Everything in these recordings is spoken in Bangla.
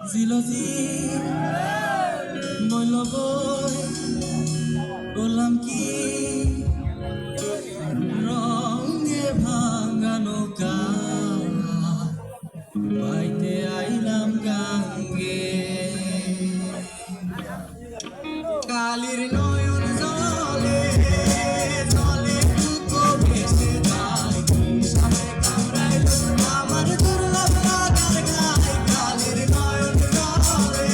জিলজি বইল বই বললাম কি রঙে ভাঙা নৌকা বাইতে আইলাম গাঙ্গে কালির নয়ন জলে জলে দুটো ভেসে যায় সামনে কামড়াইল আমার দুর্লভ লাগার গায়ে কালির নয়ন জলে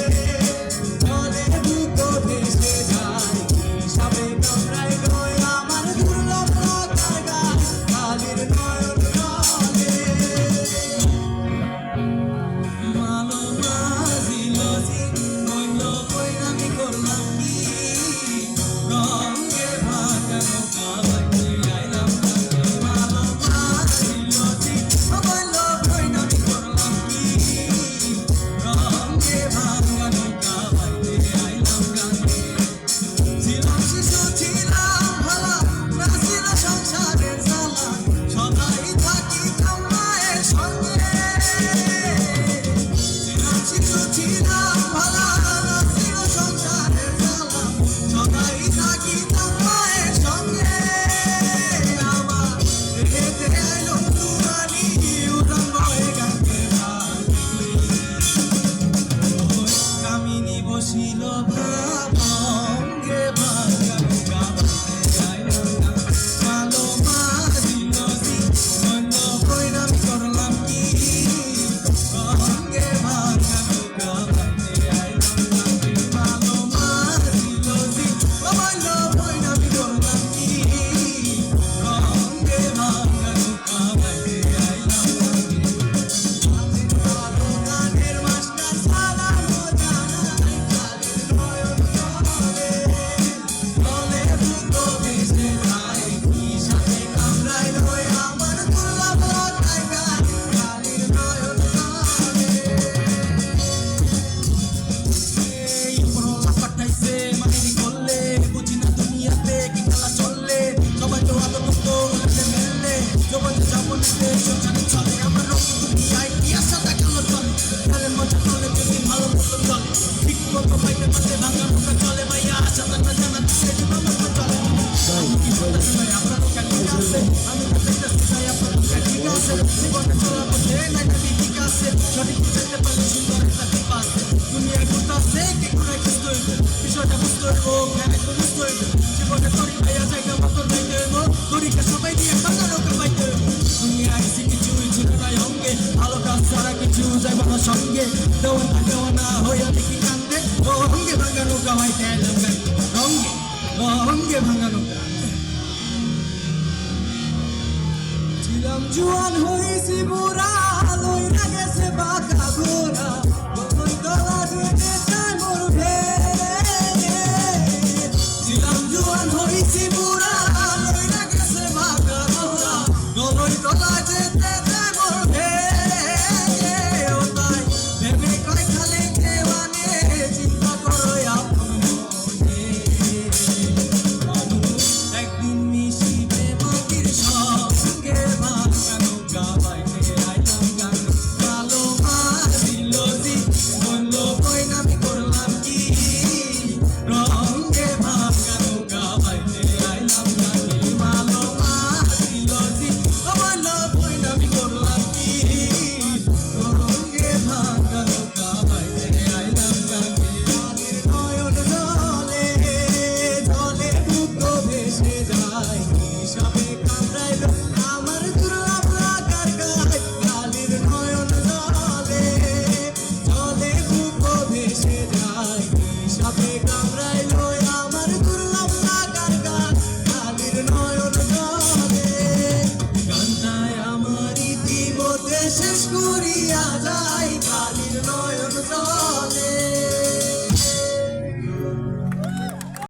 জলে দুটো ভেসে যায় সামনে কামড়াইল আমার দুর্লভ লাগার গায়ে কালির নয়ন জলে মালো মাঝিলজি নইল কই আমি করলাম কি রঙে ভাঙা নৌকা বাইতে আইলাম গাঙ্গে মালো মাঝিলজি নইল কই আমি করলাম কি রঙে ভাঙা নৌকা বাইতে আইলাম গাঙ্গে ছিলাম শিশু ছিলাম ভালা না ছিল সংসারের জ্বালা সদাই থাকিতাম মায়ের সঙ্গে ছিলাম শিশু ছিলাম ভালা না ছিল সংসারের জ্বালা সদাই থাকিতাম মায়ের সঙ্গে আমার হেঁটে আইলো তুরানি উড়ান বয়ে গাঙ্গে কামিনী বসিল ভাবঙ্গে ভাঙা নৌকা বাইতে আইলাম গাঙ্গে মালো মাঝিলজি নইল কই আমি করলাম কি রঙে ভাঙা নৌকা বাইতে আইলাম গাঙ্গে মালো মাঝিলজি নইল কই আমি করলাম কি রঙে ভাঙা নৌকা বাইতে আইলাম গাঙ্গে গানের মাস্টার সালাম জানাই কালির নয়ন জলে জলে দুটো ভেসে যায় কি সাথে কামড়াইল আমার দুর্লভ লাগার গায়ে কালির নয়ন জলে এই উপরওয়ালা পাঠাইছে মানেরি করলে বুঝি না দুনিয়াতে কি খেলা চললে সবাই তো আলো মুক্ত উল্টে মেললে যখন যাবো নিতে সংসারে চলে আমার রঙিন দুনিয়ায় কি আশা দেখালো চলে খেলের মজা চলে যদি ভালো মতো চলে ঠিক মতো পাইতে পারতে ভাঙা নৌকা চলে ভাইয়া আশা থাকলে জানা দিতে জীবন মতো চলে আমি কি বলতে চাই আপনার নৌকা ঠিক আছে আমি তো দেখতে চাই আপনার নৌকা ঠিক আছে জীবনে চলার পথে নাই নাকি ঠিক আছে সঠিক বুঝাইতে পারলে সুন্দর একটা টিপ আছে দুনিয়ায় ঘুরতাছে কে কোনায় খুঁজতে হইবে বিষয়টা বুঝতে হইব জ্ঞান একটু বুঝতে হইবে জীবনে করি ভাইয়া জায়গা মতো যাইতে হইব দড়িকে সবাই দিয়ে ভাঙা নৌকা পাইতে হইব দুনিয়ায় এসে কিছুই ছিল না অঙ্গে ভালো কাজ ছাড়া কিছু যাইব না সঙ্গে দেওয়ানা দেওয়ানা হইয়া দেখি কান্দে রঙে ভাঙা নৌকা বাইতে আইলাম গাঙ্গে রঙে ভাঙা নৌকা ছিলাম জুয়ান হইছি বুড়া লইরা গেছে বাঁকা ঘোড়া কখন গলা ধুইতে চায় মোর ভেড়ে ছিলাম জুয়ান হইছি বুড়া লইরা গেছে বাঁকা ঘোড়া গলই গলা যেতে চায় মোর ভেড়ে ও তাই ভেবে কয় খালে দেওয়ানে চিন্তা করো আপন মনে মানুষ একদিন মিশিবে মাটির সঙ্গে ভাঙা নৌকা বাইতে আইলাম গাঙ্গে কালো মাঝিলজি বলল কই আমি করলাম কি রঙে ভাঙা নৌকা বাইতে আইলাম গাঙ্গে মালো মাঝিলজি বলল কই আমি করলাম কি রঙে ভাঙা নৌকা বাইতে আইলাম গাঙ্গে কালির নয়ন জলে জলে দুটো ভেসে যায় সাপে কামড়াইল আমার দুর্লভ লাগার গায়ে কালির নয়ন জলে জলে দুটো ভেসে যায় সাপে কামড়াইল আমার দুর্লভ লাগার গায়ে কালির নয়ন জলে গানটায় আমার ইতিমধ্যে শেষ করিয়া যায় কালির নয়ন জলে